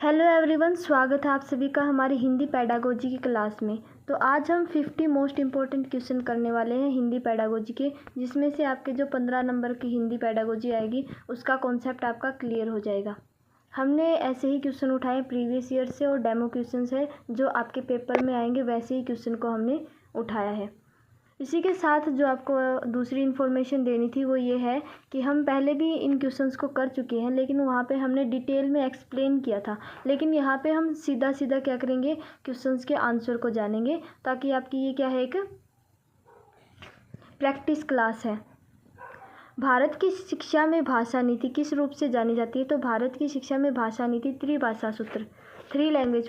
Hello everyone, स्वागत है आप सभी का हमारी हिंदी पेडागोजी की क्लास में। तो आज हम 50 मोस्ट इम्पोर्टेंट क्वेश्चन करने वाले हैं हिंदी पेडागोजी के, जिसमें से आपके जो 15 नंबर की हिंदी पेडागोजी आएगी उसका कॉन्सेप्ट आपका क्लियर हो जाएगा। हमने ऐसे ही क्वेश्चन उठाए प्रीवियस ईयर से और डेमो क्वेश्चन है जो आपके पेपर में आएंगे, वैसे ही क्वेश्चन को हमने उठाया है। इसी के साथ जो आपको दूसरी इन्फॉर्मेशन देनी थी वो ये है कि हम पहले भी इन क्वेश्चंस को कर चुके हैं, लेकिन वहाँ पे हमने डिटेल में एक्सप्लेन किया था। लेकिन यहाँ पे हम सीधा सीधा क्या करेंगे, क्वेश्चंस के आंसर को जानेंगे, ताकि आपकी ये क्या है, एक प्रैक्टिस क्लास है। भारत की शिक्षा में भाषा नीति किस रूप से जानी जाती है? तो भारत की शिक्षा में भाषा नीति त्रिभाषा सूत्र, three language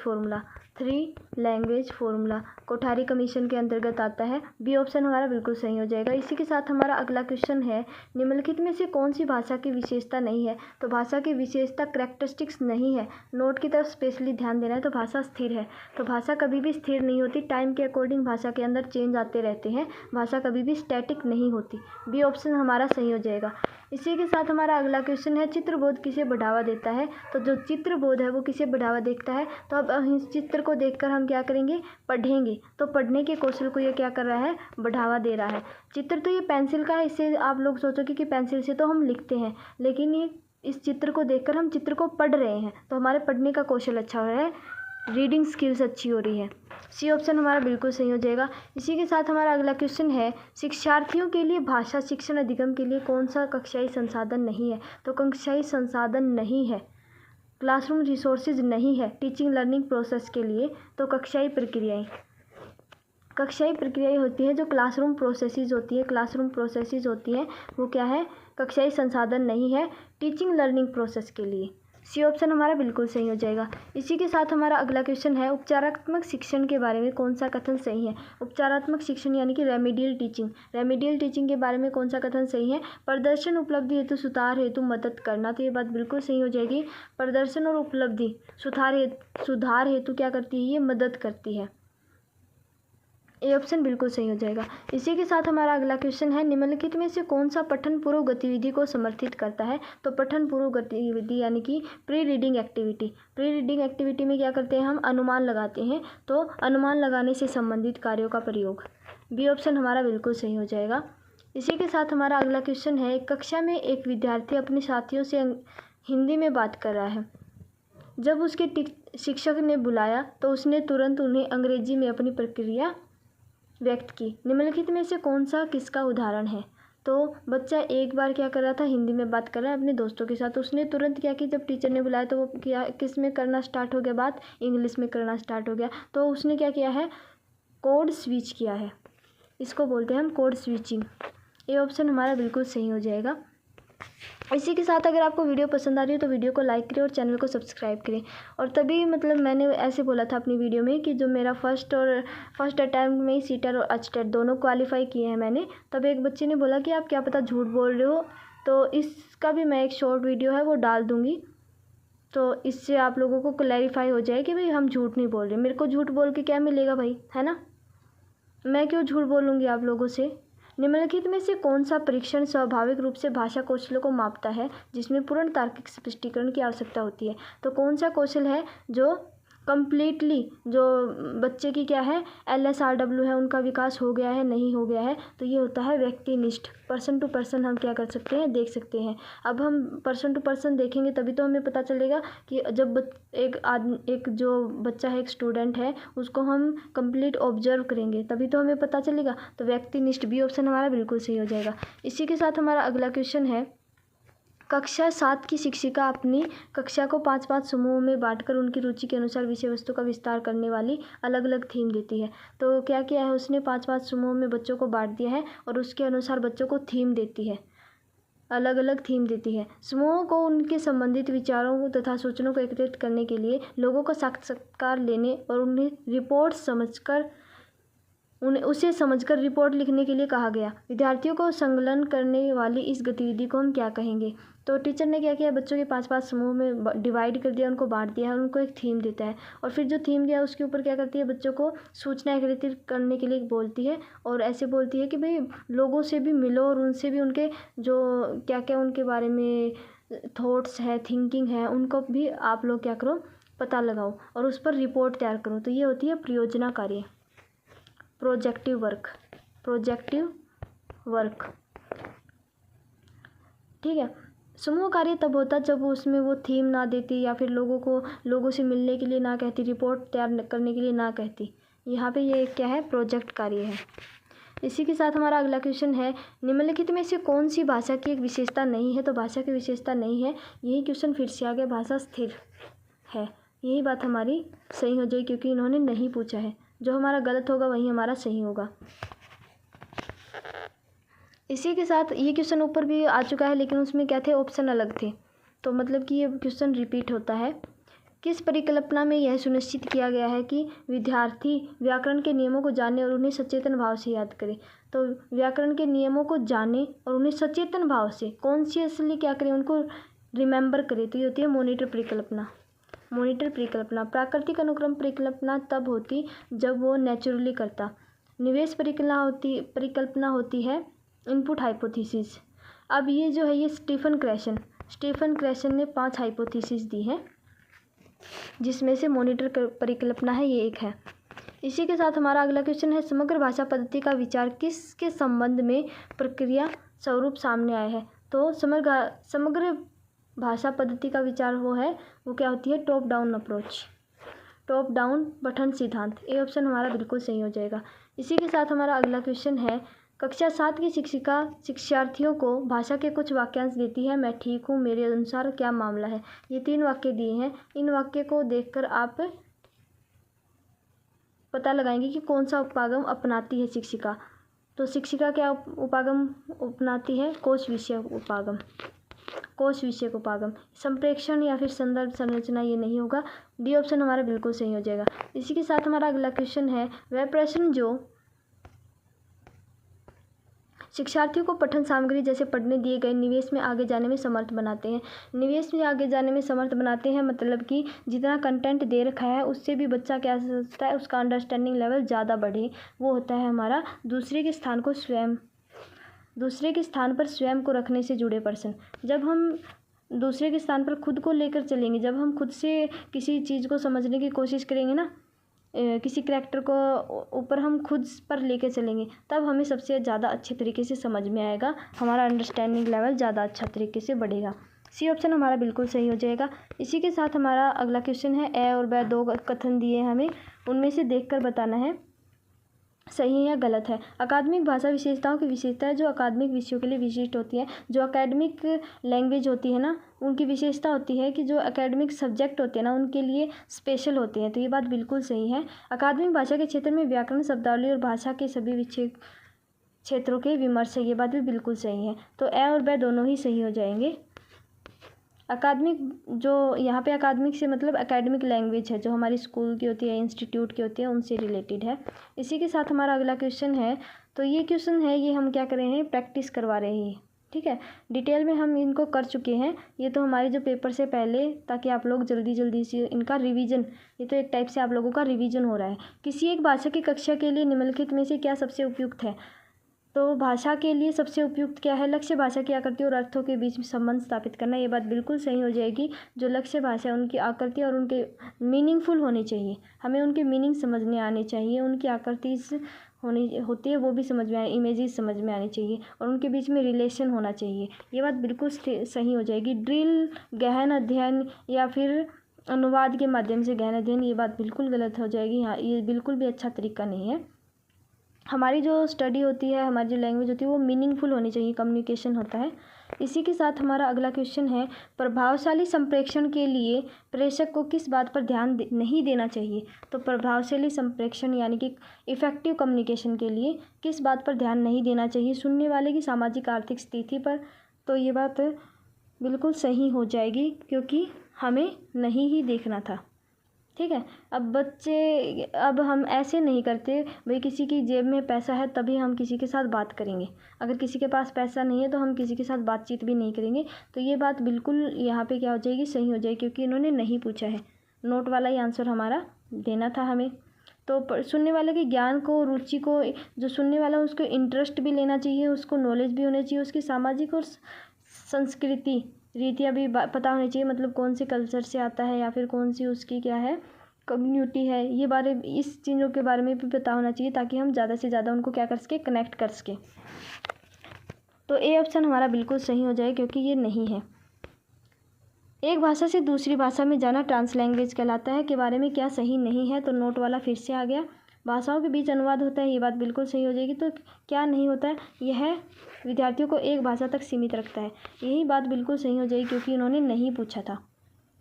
formula Kothari commission के अंतर्गत आता है। बी ऑप्शन हमारा बिल्कुल सही हो जाएगा। इसी के साथ हमारा अगला क्वेश्चन है, निम्नलिखित में से कौन सी भाषा की विशेषता नहीं है? तो भाषा की विशेषता करैक्टरिस्टिक्स नहीं है। नोट की तरफ स्पेशली ध्यान देना है। तो भाषा स्थिर है। तो भाषा कभी भी स्थिर नहीं होती, टाइम के अकॉर्डिंग भाषा के अंदर चेंज आते रहते हैं। भाषा कभी भी स्टैटिक नहीं होती। बी ऑप्शन हमारा सही हो जाएगा। इसी के साथ हमारा अगला क्वेश्चन है, चित्रबोध किसे बढ़ावा देता है? तो जो चित्रबोध है वो किसे बढ़ावा देता है? तो अब इस चित्र को देखकर हम क्या करेंगे, पढ़ेंगे। तो पढ़ने के कौशल को ये क्या कर रहा है, बढ़ावा दे रहा है। चित्र तो ये पेंसिल का है, इससे आप लोग सोचोगे कि पेंसिल से तो हम लिखते हैं, लेकिन ये इस चित्र को देखकर हम चित्र को पढ़ रहे हैं, तो हमारे पढ़ने का कौशल अच्छा हो रहा है, रीडिंग स्किल्स अच्छी हो रही है। सी ऑप्शन हमारा बिल्कुल सही हो जाएगा। इसी के साथ हमारा अगला क्वेश्चन है, शिक्षार्थियों के लिए भाषा शिक्षण अधिगम के लिए कौन सा कक्षाई संसाधन नहीं है? तो कक्षाई संसाधन नहीं है, क्लासरूम रिसोर्सेज नहीं है टीचिंग लर्निंग प्रोसेस के लिए। तो कक्षाई प्रक्रियाएं होती हैं, जो क्लासरूम प्रोसेसेस होती हैं, वो क्या है, कक्षाई संसाधन नहीं है टीचिंग लर्निंग प्रोसेस के लिए। सी ऑप्शन हमारा बिल्कुल सही हो जाएगा। इसी के साथ हमारा अगला क्वेश्चन है, उपचारात्मक शिक्षण के बारे में कौन सा कथन सही है? उपचारात्मक शिक्षण यानी कि रेमेडियल टीचिंग के बारे में कौन सा कथन सही है? प्रदर्शन उपलब्धि हेतु सुधार हेतु मदद करना। तो ये बात बिल्कुल सही हो जाएगी। प्रदर्शन और उपलब्धि सुधार हेतु क्या करती है, ये मदद करती है। ए ऑप्शन बिल्कुल सही हो जाएगा। इसी के साथ हमारा अगला क्वेश्चन है, निम्नलिखित में से कौन सा पठन पूर्व गतिविधि को समर्थित करता है? तो पठन पूर्व गतिविधि यानी कि प्री रीडिंग एक्टिविटी में क्या करते हैं, हम अनुमान लगाते हैं। तो अनुमान लगाने से संबंधित कार्यों का प्रयोग। बी ऑप्शन हमारा बिल्कुल सही हो जाएगा। इसी के साथ हमारा अगला क्वेश्चन है, कक्षा में एक विद्यार्थी अपने साथियों से हिंदी में बात कर रहा है। जब उसके शिक्षक ने बुलाया तो उसने तुरंत उन्हें अंग्रेजी में अपनी प्रतिक्रिया व्यक्त की। निम्नलिखित में से कौन सा किसका उदाहरण है? तो बच्चा एक बार क्या कर रहा था, हिंदी में बात कर रहा है अपने दोस्तों के साथ। उसने तुरंत क्या कि जब टीचर ने बुलाया तो वो क्या किस में करना स्टार्ट हो गया, बात इंग्लिश में करना स्टार्ट हो गया। तो उसने क्या किया है, कोड स्विच किया है। इसको बोलते हैं हम कोड स्विचिंग। ये ऑप्शन हमारा बिल्कुल सही हो जाएगा। इसी के साथ अगर आपको वीडियो पसंद आ रही है तो वीडियो को लाइक करें और चैनल को सब्सक्राइब करें। और तभी मैंने ऐसे बोला था अपनी वीडियो में कि जो मेरा फर्स्ट अटैम्प्ट में ही सीटर और अचटेट दोनों क्वालिफाई किए हैं मैंने। तब एक बच्चे ने बोला कि आप क्या पता झूठ बोल रहे हो, तो इसका भी मैं एक शॉर्ट वीडियो है वो डाल दूँगी। तो इससे आप लोगों को क्लैरिफाई हो जाए कि भाई हम झूठ नहीं बोल रहे। मेरे को झूठ बोल के क्या मिलेगा भाई, है ना? मैं क्यों झूठ बोलूँगी आप लोगों से? निम्नलिखित में से कौन सा परीक्षण स्वाभाविक रूप से भाषा कौशलों को मापता है, जिसमें पूर्ण तार्किक स्पष्टीकरण की आवश्यकता होती है? तो कौन सा कौशल है जो कम्प्लीटली जो बच्चे की क्या है, LSRW है, उनका विकास हो गया है, नहीं हो गया है? तो ये होता है व्यक्तिनिष्ठ। पर्सन टू पर्सन हम क्या कर सकते हैं, देख सकते हैं। अब हम पर्सन टू पर्सन देखेंगे तभी तो हमें पता चलेगा कि जब एक जो बच्चा है, एक स्टूडेंट है, उसको हम कंप्लीट ऑब्जर्व करेंगे तभी तो हमें पता चलेगा। तो व्यक्तिनिष्ठ, बी ऑप्शन हमारा बिल्कुल सही हो जाएगा। इसी के साथ हमारा अगला क्वेश्चन है, कक्षा 7 की शिक्षिका अपनी कक्षा को 5-5 समूहों में बांटकर उनकी रुचि के अनुसार विषय वस्तु का विस्तार करने वाली अलग अलग थीम देती है। तो क्या किया है, उसने 5-5 समूहों में बच्चों को बांट दिया है और उसके अनुसार बच्चों को थीम देती है, अलग अलग थीम देती है। समूहों को उनके संबंधित विचारों तथा सूचनाओं को एकत्रित करने के लिए लोगों का साक्षात्कार लेने और उसे समझकर रिपोर्ट लिखने के लिए कहा गया। विद्यार्थियों को संलग्न करने वाली इस गतिविधि को हम क्या कहेंगे? तो टीचर ने क्या किया, बच्चों के 5-5 समूह में डिवाइड कर दिया, उनको बांट दिया है और उनको एक थीम देता है। और फिर जो थीम दिया उसके ऊपर क्या करती है, बच्चों को सूचना एकत्रित करने के लिए बोलती है। और ऐसे बोलती है कि भाई लोगों से भी मिलो और उनसे भी उनके जो क्या क्या उनके बारे में थॉट्स है, थिंकिंग है, उनको भी आप लोग क्या करो, पता लगाओ और उस पर रिपोर्ट तैयार करो। तो ये होती है परियोजना कार्य, प्रोजेक्टिव वर्क। ठीक है। समूह कार्य तब होता जब उसमें वो थीम ना देती या फिर लोगों से मिलने के लिए ना कहती, रिपोर्ट तैयार करने के लिए ना कहती। यहाँ पे ये क्या है, प्रोजेक्ट कार्य है। इसी के साथ हमारा अगला क्वेश्चन है, निम्नलिखित में से कौन सी भाषा की एक विशेषता नहीं है? तो भाषा की विशेषता नहीं है, यही क्वेश्चन फिर से आ गया, भाषा स्थिर है। यही बात हमारी सही हो जाएगी क्योंकि इन्होंने नहीं पूछा है। जो हमारा गलत होगा वही हमारा सही होगा। इसी के साथ ये क्वेश्चन ऊपर भी आ चुका है लेकिन उसमें क्या थे, ऑप्शन अलग थे, तो मतलब कि ये क्वेश्चन रिपीट होता है। किस परिकल्पना में यह सुनिश्चित किया गया है कि विद्यार्थी व्याकरण के नियमों को जाने और उन्हें सचेतन भाव से याद करे? तो व्याकरण के नियमों को जाने और उन्हें सचेतन भाव से कॉन्शियसली क्या करें, उनको रिमेंबर करे। तो ये होती है मॉनिटर परिकल्पना। प्राकृतिक अनुक्रम परिकल्पना तब होती जब वो नेचुरली करता। निवेश परिकल्पना होती है इनपुट हाइपोथेसिस। अब ये जो है, ये स्टीफन क्रैशन ने 5 हाइपोथेसिस दी है जिसमें से मॉनिटर परिकल्पना है, ये एक है। इसी के साथ हमारा अगला क्वेश्चन है, समग्र भाषा पद्धति का विचार किसके संबंध में प्रक्रिया स्वरूप सामने आया है? तो समग्र भाषा पद्धति का विचार वो क्या होती है, top down approach, top down पठन सिद्धांत। ये ऑप्शन हमारा बिल्कुल सही हो जाएगा। इसी के साथ हमारा अगला क्वेश्चन है, कक्षा 7 की शिक्षिका शिक्षार्थियों को भाषा के कुछ वाक्यांश देती है, मैं ठीक हूँ, मेरे अनुसार क्या मामला है? ये 3 वाक्य दिए हैं। इन वाक्य को देखकर आप पता लगाएंगे कि कौन सा उपागम अपनाती है शिक्षिका। तो शिक्षिका क्या उपागम अपनाती है? कोश विषयक उपागम। संप्रेक्षण या फिर संदर्भ संरचना ये नहीं होगा। डी ऑप्शन हमारा बिल्कुल सही हो जाएगा। इसी के साथ हमारा अगला क्वेश्चन है, वह प्रश्न जो शिक्षार्थियों को पठन सामग्री जैसे पढ़ने दिए गए निवेश में आगे जाने में समर्थ बनाते हैं। निवेश में आगे जाने में समर्थ बनाते हैं मतलब कि जितना कंटेंट दे रखा है उससे भी बच्चा क्या सोचता है, उसका अंडरस्टैंडिंग लेवल ज़्यादा बढ़े, वो होता है हमारा दूसरे के स्थान पर स्वयं को रखने से जुड़े पर्सन। जब हम दूसरे के स्थान पर खुद को लेकर चलेंगे, जब हम खुद से किसी चीज़ को समझने की कोशिश करेंगे ना, किसी करैक्टर को ऊपर हम खुद पर लेके चलेंगे, तब हमें सबसे ज़्यादा अच्छे तरीके से समझ में आएगा, हमारा अंडरस्टैंडिंग लेवल ज़्यादा अच्छा तरीके से बढ़ेगा। सी ऑप्शन हमारा बिल्कुल सही हो जाएगा। इसी के साथ हमारा अगला क्वेश्चन है, ए और ब 2 कथन दिए हमें, उनमें से देखकर बताना है सही है या गलत है। अकादमिक भाषा विशेषताओं की विशेषता है जो अकादमिक विषयों के लिए विशिष्ट होती है। जो अकेडमिक लैंग्वेज होती है ना, उनकी विशेषता होती है कि जो एकेडमिक सब्जेक्ट होते हैं ना उनके लिए स्पेशल होते हैं। तो ये बात बिल्कुल सही है। अकादमिक भाषा के क्षेत्र में व्याकरण, शब्दावली और भाषा के सभी क्षेत्रों के विमर्श है, ये बात भी बिल्कुल सही है। तो ए और ब दोनों ही सही हो जाएंगे। अकादमिक, जो यहाँ पे अकादमिक से मतलब एकेडमिक लैंग्वेज है जो हमारी स्कूल की होती है, इंस्टीट्यूट की होती है, उनसे रिलेटेड है। इसी के साथ हमारा अगला क्वेश्चन है, तो ये क्वेश्चन है, ये हम क्या कर रहे हैं, प्रैक्टिस करवा रहे हैं। ठीक है, डिटेल में हम इनको कर चुके हैं, ये तो हमारे जो पेपर से पहले, ताकि आप लोग जल्दी से इनका रिवीजन, ये तो एक टाइप से आप लोगों का रिवीजन हो रहा है। किसी एक भाषा की कक्षा के लिए निम्नलिखित में से क्या सबसे उपयुक्त है? तो भाषा के लिए सबसे उपयुक्त क्या है? लक्ष्य भाषा की आकृति और अर्थों के बीच में संबंध स्थापित करना। ये बात बिल्कुल सही हो जाएगी। जो लक्ष्य भाषा है उनकी आकृति और उनके मीनिंगफुल होनी चाहिए, हमें उनके मीनिंग समझने आने चाहिए, उनकी आकृति होती है वो भी समझ में आए, इमेजेस समझ में आनी चाहिए और उनके बीच में रिलेशन होना चाहिए। ये बात बिल्कुल सही हो जाएगी। ड्रिल, गहन अध्ययन या फिर अनुवाद के माध्यम से गहन अध्ययन, ये बात बिल्कुल गलत हो जाएगी। हाँ, ये बिल्कुल भी अच्छा तरीका नहीं है। हमारी जो स्टडी होती है, हमारी जो लैंग्वेज होती है वो मीनिंगफुल होनी चाहिए, कम्युनिकेशन होता है। इसी के साथ हमारा अगला क्वेश्चन है, प्रभावशाली संप्रेषण के लिए प्रेषक को किस बात पर ध्यान नहीं देना चाहिए? तो प्रभावशाली संप्रेषण यानी कि इफ़ेक्टिव कम्युनिकेशन के लिए किस बात पर ध्यान नहीं देना चाहिए? सुनने वाले की सामाजिक आर्थिक स्थिति पर। तो ये बात बिल्कुल सही हो जाएगी क्योंकि हमें नहीं ही देखना था। ठीक है, अब हम ऐसे नहीं करते भाई किसी की जेब में पैसा है तभी हम किसी के साथ बात करेंगे, अगर किसी के पास पैसा नहीं है तो हम किसी के साथ बातचीत भी नहीं करेंगे। तो ये बात बिल्कुल यहाँ पे क्या हो जाएगी, सही हो जाएगी क्योंकि इन्होंने नहीं पूछा है, नोट वाला ही आंसर हमारा देना था हमें। तो सुनने वाले के ज्ञान को, रुचि को, जो सुनने वाला उसको इंटरेस्ट भी लेना चाहिए, उसको नॉलेज भी होना चाहिए, उसकी सामाजिक और संस्कृति रीतियाँ भी पता होनी चाहिए, मतलब कौन से कल्चर से आता है या फिर कौन सी उसकी क्या है कम्युनिटी है, ये बारे इस चीज़ों के बारे में भी पता होना चाहिए ताकि हम ज़्यादा से ज़्यादा उनको क्या कर सके, कनेक्ट कर सके। तो ए ऑप्शन हमारा बिल्कुल सही हो जाए क्योंकि ये नहीं है। एक भाषा से दूसरी भाषा में जाना ट्रांस लैंग्वेज कहलाता है के बारे में क्या सही नहीं है, तो नोट वाला फिर से आ गया। भाषाओं के बीच अनुवाद होता है, ये बात बिल्कुल सही हो जाएगी। तो क्या नहीं होता है, यह विद्यार्थियों को एक भाषा तक सीमित रखता है, यही बात बिल्कुल सही हो जाएगी क्योंकि इन्होंने नहीं पूछा था।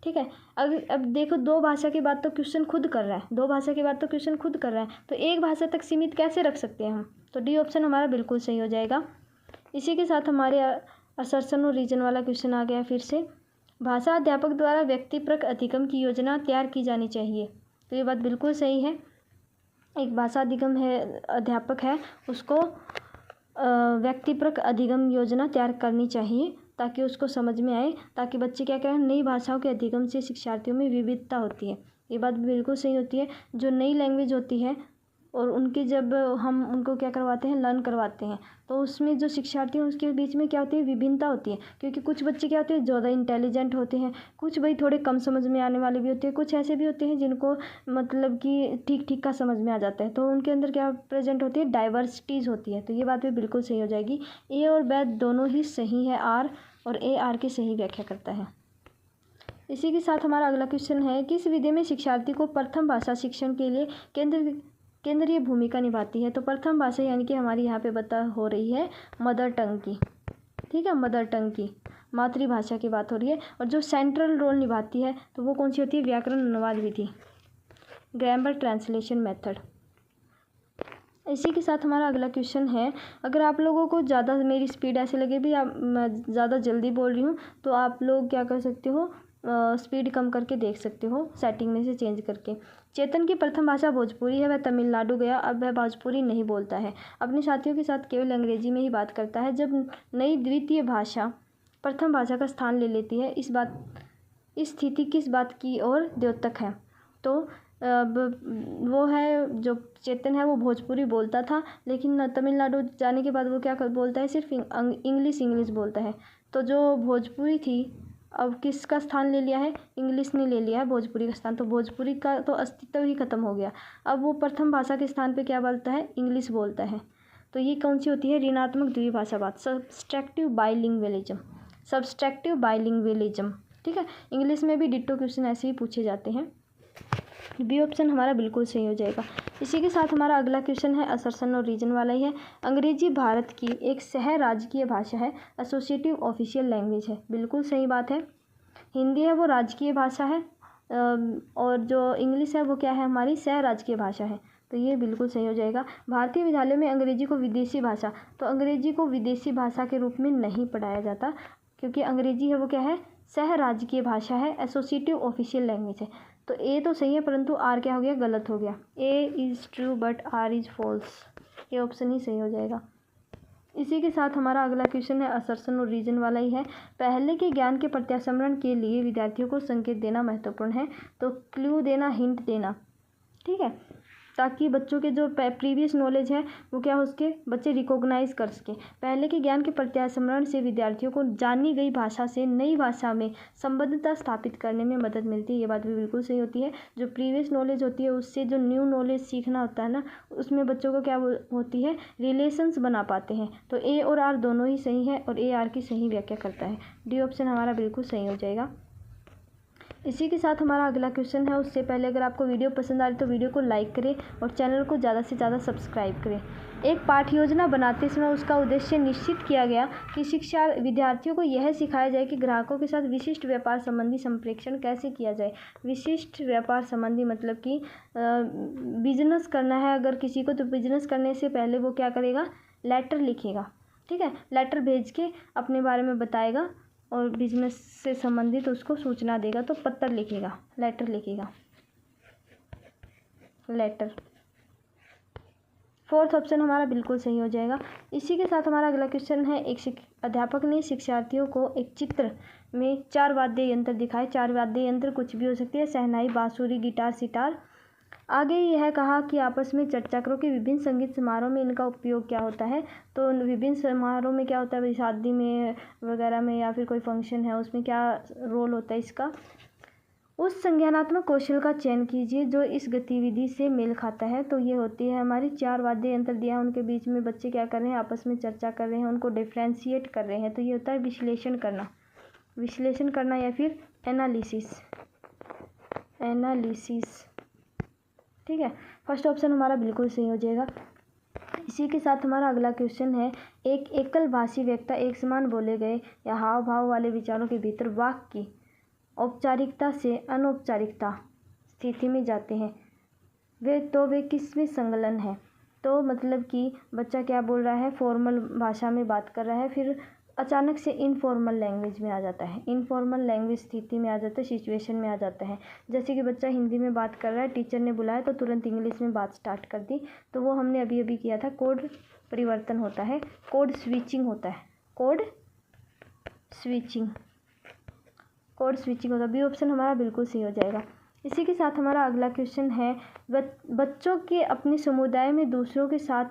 ठीक है, अब देखो दो भाषा के बाद तो क्वेश्चन खुद कर रहा है, दो भाषा के बाद तो क्वेश्चन खुद कर रहा है, तो एक भाषा तक सीमित कैसे रख सकते हैं हम। तो डी ऑप्शन हमारा बिल्कुल सही हो जाएगा। इसी के साथ हमारे असर्शन और रीजन वाला क्वेश्चन आ गया फिर से। भाषा अध्यापक द्वारा व्यक्तिपरक अधिगम की योजना तैयार की जानी चाहिए, तो ये बात बिल्कुल सही है। एक भाषा अधिगम है, अध्यापक है, उसको व्यक्तिपरक अधिगम योजना तैयार करनी चाहिए ताकि उसको समझ में आए, ताकि बच्चे क्या करें, नई भाषाओं के अधिगम से शिक्षार्थियों में विविधता होती है, ये बात बिल्कुल सही होती है। जो नई लैंग्वेज होती है और उनके जब हम उनको क्या करवाते हैं, लर्न करवाते हैं, तो उसमें जो शिक्षार्थी हैं उसके बीच में क्या होती है, विभिन्नता होती है। क्योंकि कुछ बच्चे क्या होते हैं, ज़्यादा इंटेलिजेंट होते हैं, कुछ भाई थोड़े कम समझ में आने वाले भी होते हैं, कुछ ऐसे भी होते हैं जिनको मतलब कि ठीक ठीक का समझ में आ जाता है, तो उनके अंदर क्या प्रेजेंट होती है, डाइवर्सिटीज़ होती है। तो ये बात भी बिल्कुल सही हो जाएगी। ए और बै दोनों ही सही है, आर और ए आर की सही व्याख्या करता है। इसी के साथ हमारा अगला क्वेश्चन है, किस विधि में शिक्षार्थी को प्रथम भाषा शिक्षण के लिए केंद्रीय भूमिका निभाती है। तो प्रथम भाषा यानी कि हमारी यहाँ पे बता हो रही है मदर टंग की, ठीक है, मदर टंग की मातृभाषा की बात हो रही है। और जो सेंट्रल रोल निभाती है तो वो कौन सी होती है, व्याकरण अनुवाद विधि, ग्रामर ट्रांसलेशन मेथड। इसी के साथ हमारा अगला क्वेश्चन है, अगर आप लोगों को ज़्यादा मेरी स्पीड ऐसे लगे भी मैं ज़्यादा जल्दी बोल रही हूँ तो आप लोग क्या कर सकते हो, स्पीड कम करके देख सकते हो सेटिंग में से चेंज करके। चेतन की प्रथम भाषा भोजपुरी है, वह तमिलनाडु गया, अब वह भोजपुरी नहीं बोलता है, अपने साथियों के साथ केवल अंग्रेजी में ही बात करता है। जब नई द्वितीय भाषा प्रथम भाषा का स्थान ले लेती है, इस स्थिति किस बात की ओर द्योतक है। तो वो है जो चेतन है वो भोजपुरी बोलता था, लेकिन तमिलनाडु जाने के बाद वो क्या बोलता है, सिर्फ इंग्लिश बोलता है। तो जो भोजपुरी थी अब किसका स्थान ले लिया है, इंग्लिश ने ले लिया है भोजपुरी का स्थान, तो भोजपुरी का तो अस्तित्व ही खत्म हो गया। अब वो प्रथम भाषा के स्थान पे क्या बोलता है, इंग्लिश बोलता है। तो ये कौन सी होती है, ऋणात्मक द्विभाषावाद, सब्सट्रैक्टिव बाइलिंगुअलिज्म। ठीक है, इंग्लिश में भी डिट्टो क्वेश्चन ऐसे ही पूछे जाते हैं। बी ऑप्शन हमारा बिल्कुल सही हो जाएगा। इसी के साथ हमारा अगला क्वेश्चन है, असर्शन और रीजन वाला ही है। अंग्रेजी भारत की एक सह राजकीय भाषा है, एसोसिएटिव ऑफिशियल लैंग्वेज है, बिल्कुल सही बात है। हिंदी है वो राजकीय भाषा है और जो इंग्लिश है वो क्या है, हमारी सह राजकीय भाषा है, तो ये बिल्कुल सही हो जाएगा। भारतीय विद्यालयों में अंग्रेजी को विदेशी भाषा, तो अंग्रेजी को विदेशी भाषा के रूप में नहीं पढ़ाया जाता क्योंकि अंग्रेजी है वो क्या है, सह राजकीय भाषा है, एसोसिएटिव ऑफिशियल लैंग्वेज है। तो ए तो सही है परंतु आर क्या हो गया, गलत हो गया। A is true but R is false, ये ऑप्शन ही सही हो जाएगा। इसी के साथ हमारा अगला क्वेश्चन है, असर्शन और रीजन वाला ही है। पहले के ज्ञान के प्रत्यास्मरण के लिए विद्यार्थियों को संकेत देना महत्वपूर्ण है, तो क्लू देना, हिंट देना, ठीक है, ताकि बच्चों के जो प्रीवियस नॉलेज है वो क्या हो, उसके बच्चे रिकॉग्नाइज कर सकें। पहले के ज्ञान के प्रत्यास्मरण से विद्यार्थियों को जानी गई भाषा से नई भाषा में संबद्धता स्थापित करने में मदद मिलती है, ये बात भी बिल्कुल सही होती है। जो प्रीवियस नॉलेज होती है उससे जो न्यू नॉलेज सीखना होता है ना, उसमें बच्चों को क्या होती है, रिलेशंस बना पाते हैं। तो ए और आर दोनों ही सही है और ए आर की सही व्याख्या करता है। डी ऑप्शन हमारा बिल्कुल सही हो जाएगा। इसी के साथ हमारा अगला क्वेश्चन है, उससे पहले अगर आपको वीडियो पसंद आ रही तो वीडियो को लाइक करें और चैनल को ज़्यादा से ज़्यादा सब्सक्राइब करें। एक पाठ्य योजना बनाते समय उसका उद्देश्य निश्चित किया गया कि शिक्षा विद्यार्थियों को यह सिखाया जाए कि ग्राहकों के साथ विशिष्ट व्यापार संबंधी संप्रेषण कैसे किया जाए। विशिष्ट व्यापार संबंधी मतलब कि बिजनेस करना है अगर किसी को, तो बिजनेस करने से पहले वो क्या करेगा, लेटर लिखेगा, ठीक है, लेटर भेज के अपने बारे में बताएगा और बिजनेस से संबंधित उसको सूचना देगा, तो पत्र लिखेगा, लेटर लिखेगा, लेटर। फोर्थ ऑप्शन हमारा बिल्कुल सही हो जाएगा। इसी के साथ हमारा अगला क्वेश्चन है, एक अध्यापक ने शिक्षार्थियों को एक चित्र में 4 वाद्य यंत्र दिखाए। 4 वाद्य यंत्र कुछ भी हो सकती है, शहनाई, बांसुरी, गिटार, सितार आगे यह कहा कि आपस में चर्चा करो कि विभिन्न संगीत समारोह में इनका उपयोग क्या होता है। तो विभिन्न समारोह में क्या होता है, शादी में वगैरह में या फिर कोई फंक्शन है उसमें क्या रोल होता है इसका। उस संज्ञानात्मक कौशल का चयन कीजिए जो इस गतिविधि से मेल खाता है। तो ये होती है हमारी 4 वाद्य यंत्र दिया है, उनके बीच में बच्चे क्या कर रहे हैं, आपस में चर्चा कर रहे हैं, उनको डिफ्रेंशिएट कर रहे हैं। तो ये होता है विश्लेषण करना या फिर एनालिसिस। ठीक है, फर्स्ट ऑप्शन हमारा बिल्कुल सही हो जाएगा। इसी के साथ हमारा अगला क्वेश्चन है, एक एकल भाषी वक्ता एक समान बोले गए या हाव भाव वाले विचारों के भीतर वाक्य की औपचारिकता से अनौपचारिकता स्थिति में जाते हैं, वे किसमें संलग्न है। तो मतलब कि बच्चा क्या बोल रहा है, फॉर्मल भाषा में बात कर रहा है, फिर अचानक से इनफॉर्मल लैंग्वेज में आ जाता है, इनफॉर्मल लैंग्वेज स्थिति में आ जाता है, सिचुएशन में आ जाता है। जैसे कि बच्चा हिंदी में बात कर रहा है, टीचर ने बुलाया तो तुरंत इंग्लिश में बात स्टार्ट कर दी। तो वो हमने अभी अभी किया था, कोड परिवर्तन होता है, कोड स्विचिंग होता है, कोड स्विचिंग होता है। बी ऑप्शन हमारा बिल्कुल सही हो जाएगा। इसी के साथ हमारा अगला क्वेश्चन है, बच्चों के अपने समुदाय में दूसरों के साथ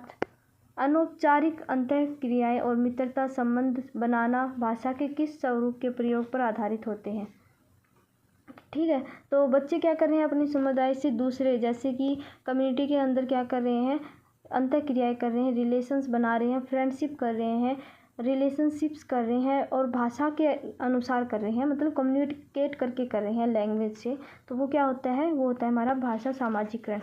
अनौपचारिक अंतःक्रियाएं और मित्रता संबंध बनाना भाषा के किस स्वरूप के प्रयोग पर आधारित होते हैं। ठीक है, तो बच्चे क्या कर रहे हैं, अपने समुदाय से दूसरे, जैसे कि कम्युनिटी के अंदर क्या कर रहे हैं, अंतःक्रियाएं कर रहे हैं, रिलेशंस बना रहे हैं, फ्रेंडशिप कर रहे हैं, रिलेशनशिप्स कर रहे हैं और भाषा के अनुसार कर रहे हैं, मतलब कम्युनिकेट करके कर रहे हैं लैंग्वेज से। तो वो क्या होता है, वो होता है हमारा भाषा सामाजिकरण,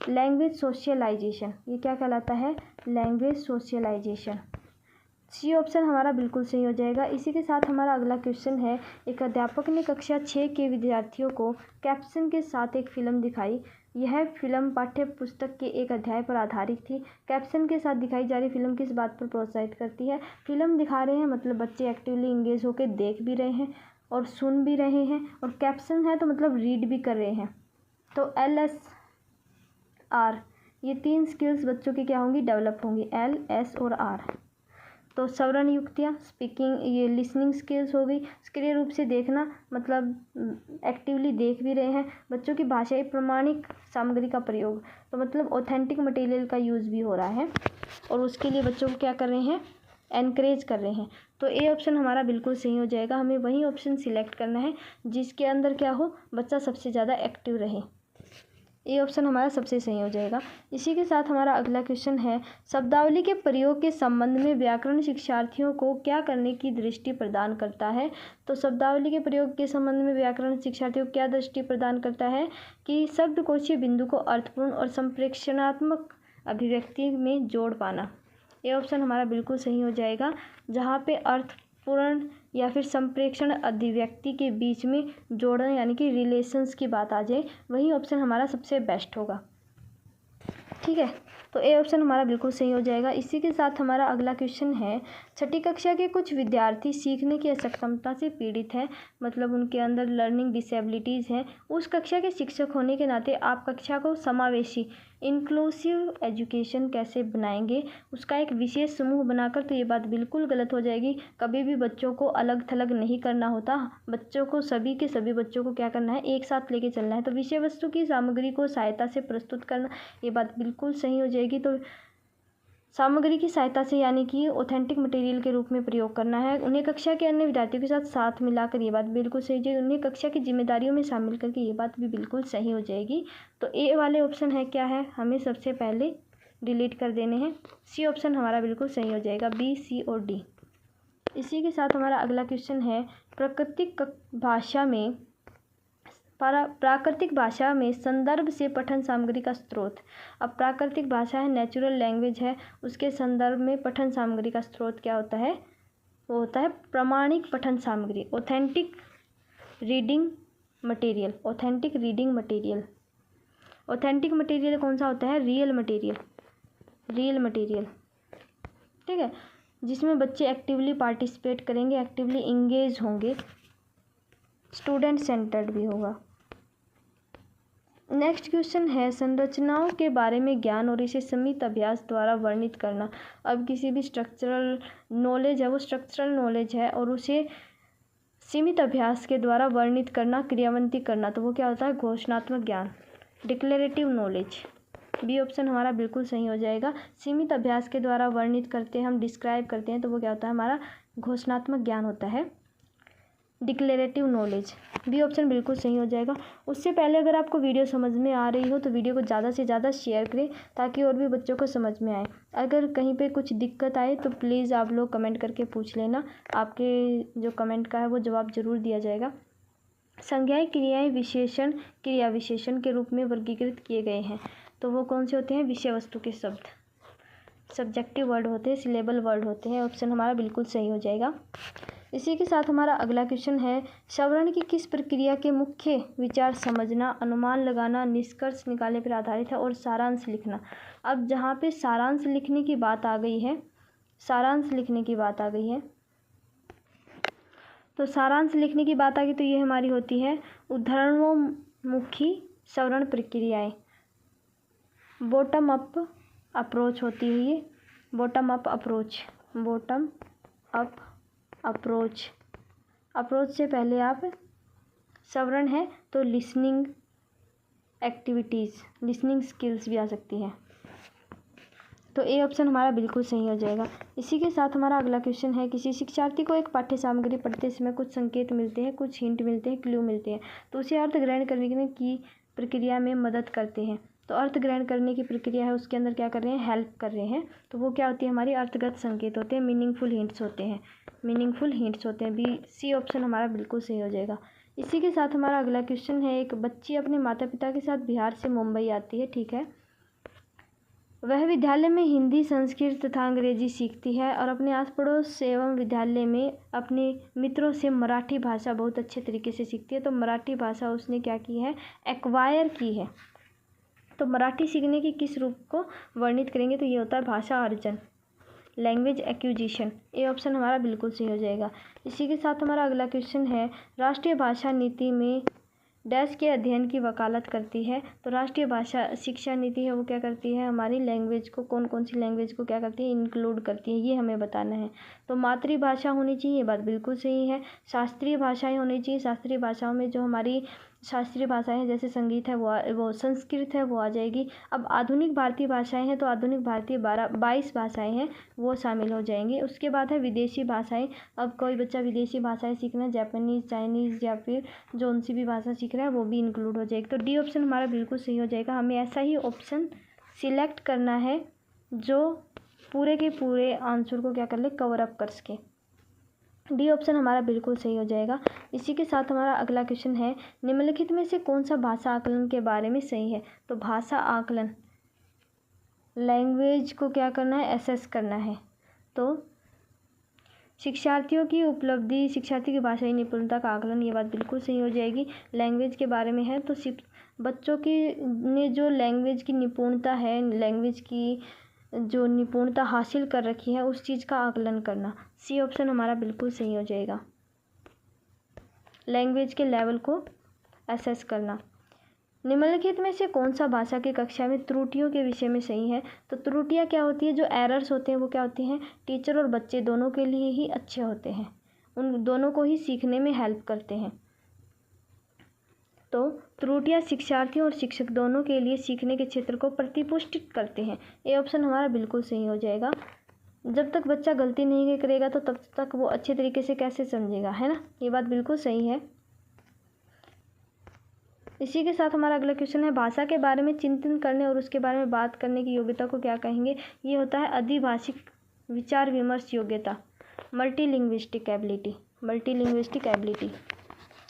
लैंग्वेज सोशलाइजेशन। ये क्या कहलाता है, लैंग्वेज सोशलाइजेशन। सी ऑप्शन हमारा बिल्कुल सही हो जाएगा। इसी के साथ हमारा अगला क्वेश्चन है, एक अध्यापक ने कक्षा 6 के विद्यार्थियों को कैप्शन के साथ एक फिल्म दिखाई। यह फिल्म पाठ्य पुस्तक के एक अध्याय पर आधारित थी। कैप्शन के साथ दिखाई जा रही फिल्म किस बात पर प्रोत्साहित करती है। फिल्म दिखा रहे हैं मतलब बच्चे एक्टिवली इंगेज होकर देख भी रहे हैं और सुन भी रहे हैं, और कैप्शन है तो मतलब रीड भी कर रहे हैं। तो LSR, ये 3 स्किल्स बच्चों की क्या होंगी, डेवलप होंगी, L, S और R। तो श्रवण युक्तियाँ, स्पीकिंग, ये लिसनिंग स्किल्स हो गई, सक्रिय रूप से देखना मतलब एक्टिवली देख भी रहे हैं। बच्चों की भाषाई प्रमाणिक सामग्री का प्रयोग, तो मतलब ऑथेंटिक मटेरियल का यूज़ भी हो रहा है और उसके लिए बच्चों को क्या कर रहे हैं, एनकरेज कर रहे हैं। तो ए ऑप्शन हमारा बिल्कुल सही हो जाएगा। हमें वही ऑप्शन सिलेक्ट करना है जिसके अंदर क्या हो, बच्चा सबसे ज़्यादा एक्टिव रहे। ये ऑप्शन हमारा सबसे सही हो जाएगा। इसी के साथ हमारा अगला क्वेश्चन है, शब्दावली के प्रयोग के संबंध में व्याकरण शिक्षार्थियों को क्या करने की दृष्टि प्रदान करता है। तो शब्दावली के प्रयोग के संबंध में व्याकरण शिक्षार्थियों को क्या दृष्टि प्रदान करता है कि शब्दकोशीय बिंदु को अर्थपूर्ण और संप्रेषणात्मक अभिव्यक्ति में जोड़ पाना। ये ऑप्शन हमारा बिल्कुल सही हो जाएगा। जहाँ पे अर्थपूर्ण या फिर संप्रेषण अभिव्यक्ति के बीच में जोड़ना यानी कि रिलेशंस की बात आ जाए, वही ऑप्शन हमारा सबसे बेस्ट होगा। ठीक है, तो ए ऑप्शन हमारा बिल्कुल सही हो जाएगा। इसी के साथ हमारा अगला क्वेश्चन है, 6ठी कक्षा के कुछ विद्यार्थी सीखने की असक्षमता से पीड़ित है, मतलब उनके अंदर लर्निंग डिसेबिलिटीज़ हैं। उस कक्षा के शिक्षक होने के नाते आप कक्षा को समावेशी इंक्लूसिव एजुकेशन कैसे बनाएंगे, उसका एक विशेष समूह बनाकर। तो ये बात बिल्कुल गलत हो जाएगी। कभी भी बच्चों को अलग थलग नहीं करना होता, बच्चों को सभी के सभी बच्चों को क्या करना है, एक साथ लेके चलना है। तो विषय वस्तु की सामग्री को सहायता से प्रस्तुत करना, ये बात बिल्कुल सही हो जाएगी। तो सामग्री की सहायता से यानी कि ऑथेंटिक मटेरियल के रूप में प्रयोग करना है। उन्हें कक्षा के अन्य विद्यार्थियों के साथ साथ मिलाकर, ये बात बिल्कुल सही हो जाएगी। उन्हें कक्षा की जिम्मेदारियों में शामिल करके, ये बात भी बिल्कुल सही हो जाएगी। तो ए वाले ऑप्शन है क्या है, हमें सबसे पहले डिलीट कर देने हैं। सी ऑप्शन हमारा बिल्कुल सही हो जाएगा, बी, सी और डी। इसी के साथ हमारा अगला क्वेश्चन है, प्राकृतिक भाषा में संदर्भ से पठन सामग्री का स्रोत। अब प्राकृतिक भाषा है, नेचुरल लैंग्वेज है, उसके संदर्भ में पठन सामग्री का स्रोत क्या होता है, वो होता है प्रमाणिक पठन सामग्री, authentic reading material. Authentic reading material, authentic material कौन सा होता है, रियल मटेरियल। ठीक है, जिसमें बच्चे एक्टिवली पार्टिसिपेट करेंगे, एक्टिवली इंगेज होंगे, स्टूडेंट सेंटर्ड भी होगा। नेक्स्ट क्वेश्चन है, संरचनाओं के बारे में ज्ञान और इसे सीमित अभ्यास द्वारा वर्णित करना। अब किसी भी स्ट्रक्चरल नॉलेज है, वो स्ट्रक्चरल नॉलेज है और उसे सीमित अभ्यास के द्वारा वर्णित करना, क्रियान्वित करना, तो वो क्या होता है, घोषणात्मक ज्ञान। डिक्लेरेटिव नॉलेज, बी ऑप्शन हमारा बिल्कुल सही हो जाएगा। सीमित अभ्यास के द्वारा वर्णित करते हैं, हम डिस्क्राइब करते हैं, तो वो क्या होता है, हमारा घोषणात्मक ज्ञान होता है, डिक्लेरेटिव नॉलेज, बी ऑप्शन बिल्कुल सही हो जाएगा। उससे पहले अगर आपको वीडियो समझ में आ रही हो तो वीडियो को ज़्यादा से ज़्यादा शेयर करें ताकि और भी बच्चों को समझ में आए। अगर कहीं पे कुछ दिक्कत आए तो प्लीज़ आप लोग कमेंट करके पूछ लेना, आपके जो कमेंट का है वो जवाब ज़रूर दिया जाएगा। संज्ञाएं क्रियाएं विशेषण क्रिया विशेषण के रूप में वर्गीकृत किए गए हैं, तो वो कौन से होते हैं, विषय वस्तु के शब्द, सब्जेक्टिव वर्ड होते हैं, सिलेबल वर्ड होते हैं, ऑप्शन हमारा बिल्कुल सही हो जाएगा। इसी के साथ हमारा अगला क्वेश्चन है, श्रवण की किस प्रक्रिया के मुख्य विचार समझना, अनुमान लगाना, निष्कर्ष निकालने पर आधारित है और सारांश लिखना। अब जहाँ पे सारांश लिखने की बात आ गई है, सारांश लिखने की बात आ गई है, तो सारांश लिखने की बात आ गई तो ये हमारी होती है उदाहरणोन्मुखी श्रवण प्रक्रियाएं, बॉटम अप अप्रोच होती है ये, bottom up approach, bottom up approach, approach से पहले आप श्रवण है तो लिसनिंग एक्टिविटीज़, लिसनिंग स्किल्स भी आ सकती हैं, तो ए ऑप्शन हमारा बिल्कुल सही हो जाएगा। इसी के साथ हमारा अगला क्वेश्चन है, किसी शिक्षार्थी को एक पाठ्य सामग्री पढ़ते समय कुछ संकेत मिलते हैं, कुछ हिंट मिलते हैं, क्लू मिलते हैं, तो उसे अर्थ ग्रहण करने की प्रक्रिया में मदद करते हैं। तो अर्थ ग्रहण करने की प्रक्रिया है उसके अंदर क्या कर रहे हैं, हेल्प कर रहे हैं, तो वो क्या होती है, हमारी अर्थगत संकेत होते हैं, मीनिंगफुल हिंट्स होते हैं, मीनिंगफुल हिंट्स होते हैं, बी सी ऑप्शन हमारा बिल्कुल सही हो जाएगा। इसी के साथ हमारा अगला क्वेश्चन है, एक बच्ची अपने माता पिता के साथ बिहार से मुंबई आती है, ठीक है, वह विद्यालय में हिंदी, संस्कृत तथा अंग्रेजी सीखती है और अपने आस पड़ोस एवं विद्यालय में अपने मित्रों से मराठी भाषा बहुत अच्छे तरीके से सीखती है। तो मराठी भाषा उसने क्या की है, एक्वायर की है। तो मराठी सीखने के किस रूप को वर्णित करेंगे, तो ये होता है भाषा अर्जन, लैंग्वेज एक्विजिशन, ए ऑप्शन हमारा बिल्कुल सही हो जाएगा। इसी के साथ हमारा अगला क्वेश्चन है, राष्ट्रीय भाषा नीति में डैश के अध्ययन की वकालत करती है। तो राष्ट्रीय भाषा शिक्षा नीति है वो क्या करती है, हमारी लैंग्वेज को, कौन कौन सी लैंग्वेज को क्या करती है, इंक्लूड करती है, ये हमें बताना है। तो मातृभाषा होनी चाहिए, ये बात बिल्कुल सही है। शास्त्रीय भाषाएं होनी चाहिए, शास्त्रीय भाषाओं में जो हमारी शास्त्रीय भाषाएं हैं जैसे संगीत है वो संस्कृत है वो आ जाएगी। अब आधुनिक भारतीय भाषाएं हैं तो आधुनिक भारतीय 22 भाषाएं हैं वो शामिल हो जाएंगी। उसके बाद है विदेशी भाषाएं। अब कोई बच्चा विदेशी भाषाएं सीखना, जापानीज़, चाइनीज़ या फिर जो सी भी भाषा सीख रहा है वो भी इंक्लूड हो जाएगी। तो डी ऑप्शन हमारा बिल्कुल सही हो जाएगा। हमें ऐसा ही ऑप्शन सिलेक्ट करना है जो पूरे के पूरे आंसर को क्या कर ले, कवर अप कर सके। डी ऑप्शन हमारा बिल्कुल सही हो जाएगा। इसी के साथ हमारा अगला क्वेश्चन है, निम्नलिखित में से कौन सा भाषा आकलन के बारे में सही है। तो भाषा आकलन, लैंग्वेज को क्या करना है, एसेस करना है। तो शिक्षार्थियों की उपलब्धि, शिक्षार्थी की भाषाई निपुणता का आकलन, ये बात बिल्कुल सही हो जाएगी। लैंग्वेज के बारे में है तो बच्चों की ने जो लैंग्वेज की निपुणता है, लैंग्वेज की जो निपुणता हासिल कर रखी है उस चीज़ का आकलन करना, सी ऑप्शन हमारा बिल्कुल सही हो जाएगा। लैंग्वेज के लेवल को एसेस करना। निम्नलिखित में से कौन सा भाषा की कक्षा में त्रुटियों के विषय में सही है। तो त्रुटियां क्या होती है, जो एरर्स होते हैं वो क्या होती हैं, टीचर और बच्चे दोनों के लिए ही अच्छे होते हैं, उन दोनों को ही सीखने में हेल्प करते हैं। तो त्रुटियां शिक्षार्थियों और शिक्षक दोनों के लिए सीखने के क्षेत्र को प्रतिपुष्टित करते हैं, ये ऑप्शन हमारा बिल्कुल सही हो जाएगा। जब तक बच्चा गलती नहीं करेगा तो तब तक वो अच्छे तरीके से कैसे समझेगा, है ना, ये बात बिल्कुल सही है। इसी के साथ हमारा अगला क्वेश्चन है, भाषा के बारे में चिंतन करने और उसके बारे में बात करने की योग्यता को क्या कहेंगे। ये होता है अधिभाषिक विचार विमर्श योग्यता, मल्टीलिंग्विस्टिक एबिलिटी, मल्टीलिंग्विस्टिक एबिलिटी,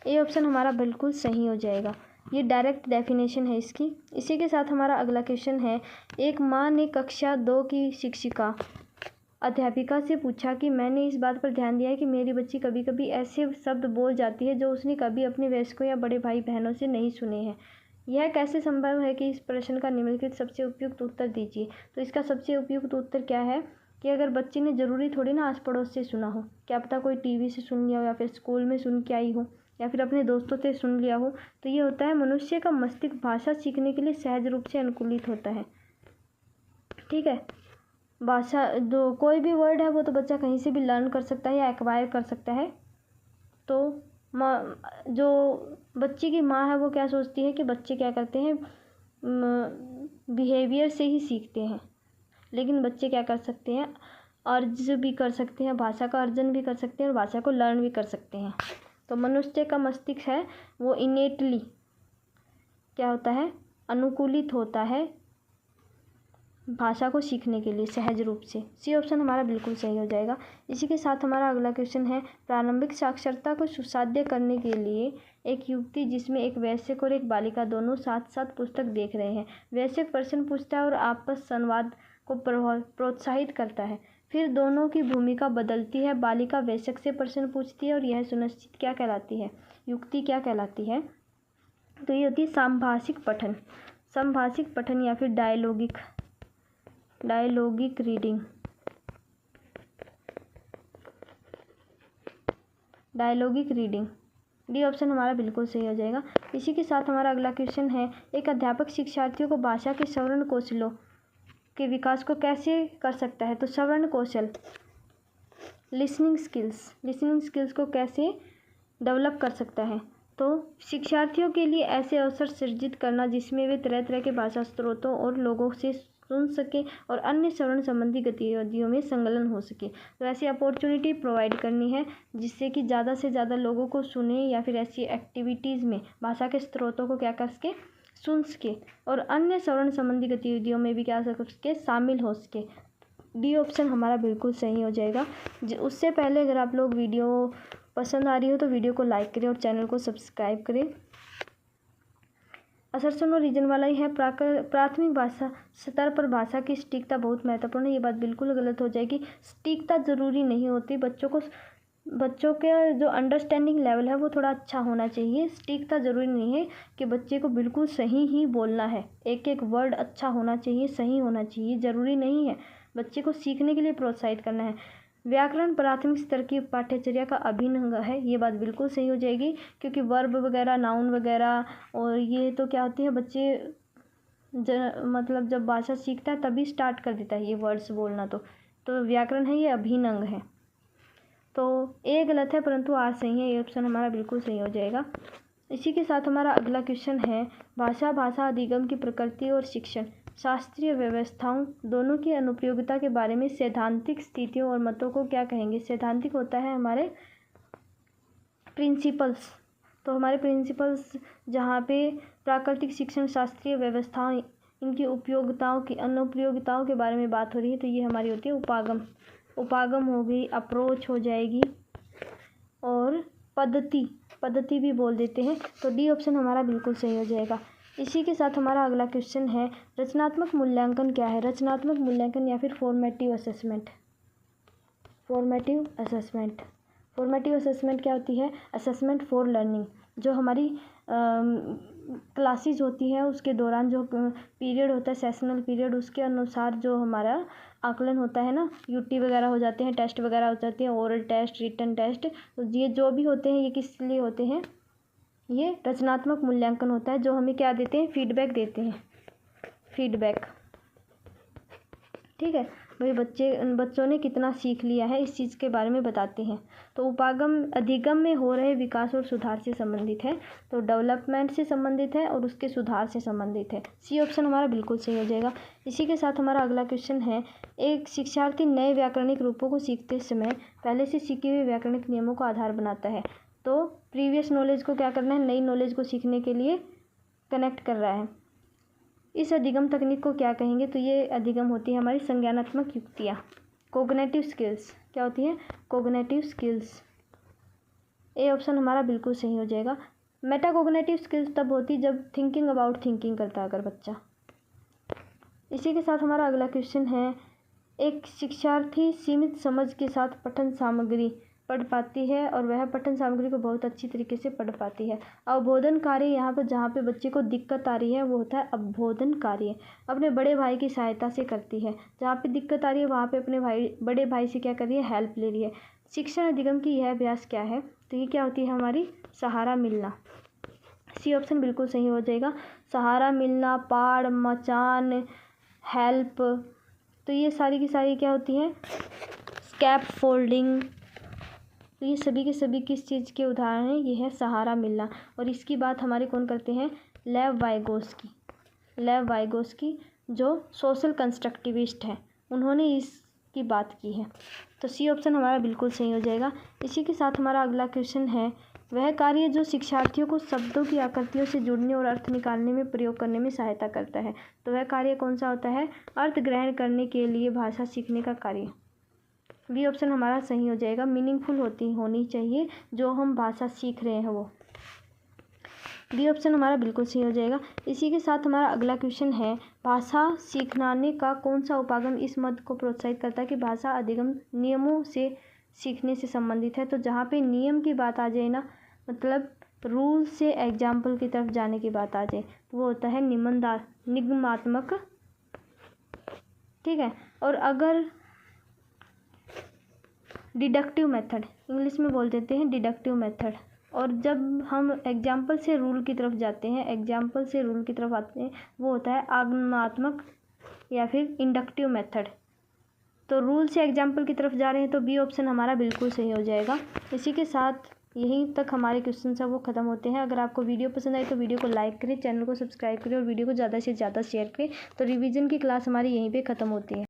ये ऑप्शन हमारा बिल्कुल सही हो जाएगा। ये डायरेक्ट डेफिनेशन है इसकी। इसी के साथ हमारा अगला क्वेश्चन है, एक माँ ने कक्षा 2 की शिक्षिका अध्यापिका से पूछा कि मैंने इस बात पर ध्यान दिया है कि मेरी बच्ची कभी कभी ऐसे शब्द बोल जाती है जो उसने कभी अपने वयस्कों या बड़े भाई बहनों से नहीं सुने हैं। यह कैसे संभव है कि इस प्रश्न का निम्नलिखित सबसे उपयुक्त उत्तर दीजिए। तो इसका सबसे उपयुक्त उत्तर क्या है कि अगर बच्चे ने ज़रूरी थोड़ी ना आस पड़ोस से सुना हो, क्या पता कोई टीवी से सुन लिया हो या फिर स्कूल में सुन के आई हो या फिर अपने दोस्तों से सुन लिया हो। तो ये होता है मनुष्य का मस्तिष्क भाषा सीखने के लिए सहज रूप से अनुकूलित होता है, ठीक है। भाषा जो कोई भी वर्ड है वो तो बच्चा कहीं से भी लर्न कर सकता है या एक्वायर कर सकता है। तो माँ, जो बच्चे की माँ है वो क्या सोचती है कि बच्चे क्या करते हैं, बिहेवियर से ही सीखते हैं। लेकिन बच्चे क्या कर सकते हैं, अर्ज भी कर सकते हैं, भाषा का अर्जन भी कर सकते हैं और भाषा को लर्न भी कर सकते हैं। तो मनुष्य का मस्तिष्क है वो इनेटली क्या होता है, अनुकूलित होता है भाषा को सीखने के लिए सहज रूप से। सी ऑप्शन हमारा बिल्कुल सही हो जाएगा। इसी के साथ हमारा अगला क्वेश्चन है, प्रारंभिक साक्षरता को सुसाध्य करने के लिए एक युक्ति जिसमें एक वयस्क और एक बालिका दोनों साथ साथ पुस्तक देख रहे हैं। वयस्क प्रश्न पूछता है और आपस संवाद को प्रोत्साहित करता है। फिर दोनों की भूमिका बदलती है, बालिका वयस्क से प्रश्न पूछती है और यह सुनिश्चित क्या कहलाती है, युक्ति क्या कहलाती है? तो ये होती है संभाषिक पठन। संभाषिक पठन या फिर डायलॉगिक रीडिंग। डायलॉगिक रीडिंग डी ऑप्शन हमारा बिल्कुल सही हो जाएगा। इसी के साथ हमारा अगला क्वेश्चन है, एक अध्यापक शिक्षार्थियों को भाषा के श्रवण कौशलों के विकास को कैसे कर सकता है? तो श्रवण कौशल लिसनिंग स्किल्स को कैसे डेवलप कर सकता है? तो शिक्षार्थियों के लिए ऐसे अवसर सृजित करना जिसमें वे तरह तरह के भाषा स्रोतों और लोगों से सुन सके और अन्य श्रवण संबंधी गतिविधियों में संलग्न हो सके। तो ऐसी अपॉर्चुनिटी प्रोवाइड करनी है जिससे कि ज़्यादा से ज़्यादा लोगों को सुने या फिर ऐसी एक्टिविटीज़ में भाषा के स्रोतों को क्या कर सके, सुन सके और अन्य श्रवण संबंधी गतिविधियों में भी क्या कर सके, शामिल हो सके। डी ऑप्शन हमारा बिल्कुल सही हो जाएगा। उससे पहले अगर आप लोग वीडियो पसंद आ रही हो तो वीडियो को लाइक करें और चैनल को सब्सक्राइब करें। असर्शन और रीजन वाला ही है, प्राथमिक भाषा स्तर पर भाषा की सटीकता बहुत महत्वपूर्ण है। ये बात बिल्कुल गलत हो जाएगी। सटीकता ज़रूरी नहीं होती, बच्चों के जो अंडरस्टैंडिंग लेवल है वो थोड़ा अच्छा होना चाहिए। सटीकता ज़रूरी नहीं है कि बच्चे को बिल्कुल सही ही बोलना है, एक एक वर्ड अच्छा होना चाहिए, सही होना चाहिए, ज़रूरी नहीं है। बच्चे को सीखने के लिए प्रोत्साहित करना है। व्याकरण प्राथमिक स्तर की पाठ्यचर्या का अभिन्न अंग है, ये बात बिल्कुल सही हो जाएगी क्योंकि वर्ब वगैरह, नाउन वगैरह और ये तो क्या होती है, बच्चे मतलब जब भाषा सीखता है तभी स्टार्ट कर देता है ये वर्ड्स बोलना। तो व्याकरण है ये अभिन्न अंग है। तो ए गलत है परंतु आर सही है, ये ऑप्शन हमारा बिल्कुल सही हो जाएगा। इसी के साथ हमारा अगला क्वेश्चन है, भाषा अधिगम की प्रकृति और शिक्षण शास्त्रीय व्यवस्थाओं दोनों की अनुप्रयोगिता के बारे में सैद्धांतिक स्थितियों और मतों को क्या कहेंगे? सैद्धांतिक होता है हमारे प्रिंसिपल्स। तो हमारे प्रिंसिपल्स जहाँ पे प्राकृतिक शिक्षण, शास्त्रीय व्यवस्थाओं, इनकी उपयोगिताओं की अनुप्रयोगिताओं के बारे में बात हो रही है तो ये हमारी होती है उपागम हो गई, अप्रोच हो जाएगी और पद्धति भी बोल देते हैं। तो डी ऑप्शन हमारा बिल्कुल सही हो जाएगा। इसी के साथ हमारा अगला क्वेश्चन है, रचनात्मक मूल्यांकन क्या है? रचनात्मक मूल्यांकन या फिर फॉर्मेटिव असेसमेंट क्या होती है? Assessment for learning. जो हमारी क्लासेस होती है उसके दौरान जो पीरियड होता है, सेशनल पीरियड, उसके अनुसार जो हमारा आकलन होता है ना, यूटी वगैरह हो जाते हैं, टेस्ट वगैरह हो जाते हैं, ओरल टेस्ट, रिटन टेस्ट, तो ये जो भी होते हैं ये किस लिए होते हैं? ये रचनात्मक मूल्यांकन होता है जो हमें क्या देते हैं? फीडबैक देते हैं, फीडबैक। ठीक है भाई, बच्चों ने कितना सीख लिया है इस चीज़ के बारे में बताते हैं। तो अधिगम में हो रहे विकास और सुधार से संबंधित है, तो डेवलपमेंट से संबंधित है और उसके सुधार से संबंधित है। सी ऑप्शन हमारा बिल्कुल सही हो जाएगा। इसी के साथ हमारा अगला क्वेश्चन है, एक शिक्षार्थी नए व्याकरणिक रूपों को सीखते समय पहले से सीखे हुए व्याकरणिक नियमों को आधार बनाता है। तो प्रीवियस नॉलेज को क्या करना है? नई नॉलेज को सीखने के लिए कनेक्ट कर रहा है। इस अधिगम तकनीक को क्या कहेंगे? तो ये अधिगम होती है हमारी संज्ञानात्मक युक्तियाँ, कोग्निटिव स्किल्स। क्या होती है? Cognitive skills. ए ऑप्शन हमारा बिल्कुल सही हो जाएगा। मेटाकोग्निटिव स्किल्स तब होती जब थिंकिंग अबाउट थिंकिंग करता है अगर बच्चा। इसी के साथ हमारा अगला क्वेश्चन है, एक शिक्षार्थी सीमित समझ के साथ पठन सामग्री पढ़ पाती है और वह पठन सामग्री को बहुत अच्छी तरीके से पढ़ पाती है। अवबोधन कार्य यहाँ पर जहाँ पे बच्चे को दिक्कत आ रही है वो होता है अवबोधन कार्य। अपने बड़े भाई की सहायता से करती है, जहाँ पे दिक्कत आ रही है वहाँ पे अपने बड़े भाई से क्या कर रही है? हेल्प ले रही है। शिक्षण अधिगम की यह अभ्यास क्या है? तो ये क्या होती है हमारी? सहारा मिलना। सी ऑप्शन बिल्कुल सही हो जाएगा। सहारा मिलना, पाड़, मचान, हेल्प, तो ये सारी की सारी क्या होती हैं? स्कैप फोल्डिंग। तो ये सभी के सभी किस चीज़ के उदाहरण हैं? ये है सहारा मिलना। और इसकी बात हमारे कौन करते हैं? लेव वाइगोस्की। लेव वाइगोस्की, जो सोशल कंस्ट्रक्टिविस्ट हैं, उन्होंने इसकी बात की है। तो सी ऑप्शन हमारा बिल्कुल सही हो जाएगा। इसी के साथ हमारा अगला क्वेश्चन है, वह कार्य जो शिक्षार्थियों को शब्दों की आकृतियों से जुड़ने और अर्थ निकालने में प्रयोग करने में सहायता करता है। तो वह कार्य कौन सा होता है? अर्थ ग्रहण करने के लिए भाषा सीखने का कार्य। बी ऑप्शन हमारा सही हो जाएगा। मीनिंगफुल होनी चाहिए जो हम भाषा सीख रहे हैं वो। बी ऑप्शन हमारा बिल्कुल सही हो जाएगा। इसी के साथ हमारा अगला क्वेश्चन है, भाषा सीखने का कौन सा उपागम इस मत को प्रोत्साहित करता है कि भाषा अधिगम नियमों से सीखने से संबंधित है। तो जहाँ पे नियम की बात आ जाए ना, मतलब रूल से एग्जाम्पल की तरफ जाने की बात आ जाए, तो वो होता है निगमात्मक। ठीक है। और अगर डिडक्टिव मेथड, इंग्लिश में बोल देते हैं डिडक्टिव मेथड, और जब हम एग्जाम्पल से रूल की तरफ जाते हैं, एग्जाम्पल से रूल की तरफ आते हैं, वो होता है आगमनात्मक या फिर इंडक्टिव मेथड। तो रूल से एग्जाम्पल की तरफ जा रहे हैं तो बी ऑप्शन हमारा बिल्कुल सही हो जाएगा। इसी के साथ यहीं तक हमारे क्वेश्चन सब वो ख़त्म होते हैं। अगर आपको वीडियो पसंद आई तो वीडियो को लाइक करें, चैनल को सब्सक्राइब करें और वीडियो को ज़्यादा से ज़्यादा शेयर करें। तो रिवीजन की क्लास हमारी यहीं पे ख़त्म होती है।